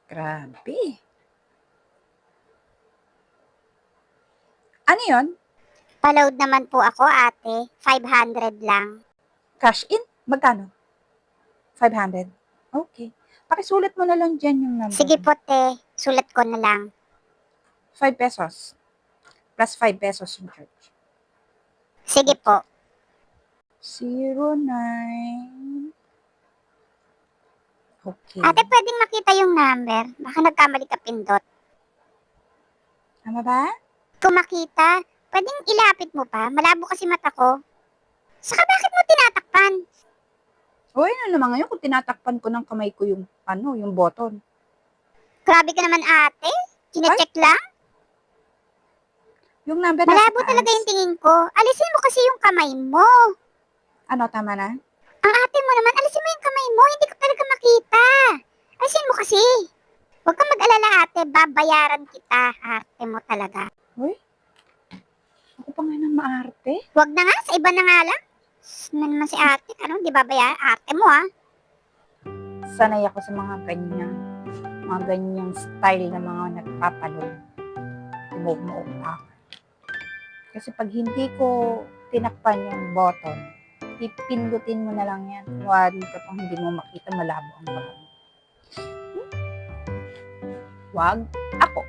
Grabe. Ano yun? Pa-load naman po ako, ate. 500 lang. Cash in? Magkano? 500? Okay. Pakisulat mo na lang dyan yung number. Sige po, te. Sulat ko na lang. 5 pesos. Plus 5 pesos yung charge. Sige po. 09. Okay. Ate, pwedeng makita yung number. Baka nagkamali ka pindot. Tama ba? Kung makita, pwedeng ilapit mo pa. Malabo kasi mata ko. Saka bakit mo tinatakpan? O, ano naman ngayon kung tinatakpan ko ng kamay ko yung button. Grabe ka naman, ate. Chinecheck lang. Yung number Malabo nasa taas. talaga yung tingin ko. Alisin mo kasi yung kamay mo. Ano, tama na? Ang ate mo naman, alisin mo yung kamay mo. Hindi ko talaga makita. Alisin mo kasi. Huwag kang mag-alala, ate. Babayaran kita. Ate mo talaga. Uy, ako pa nga nang maarte. Huwag na nga. Sa iba na nga lang. Ano naman si ate? Ano? Di babayaran? Ate mo, ha? Sanay ako sa mga ganyang style na mga nagpapalo. Umuutak. Kasi pag hindi ko tinakpan yung button, pipindutin mo na lang yan. Wari ka pang hindi mo makita, malabo ang mata mo. Wag ako.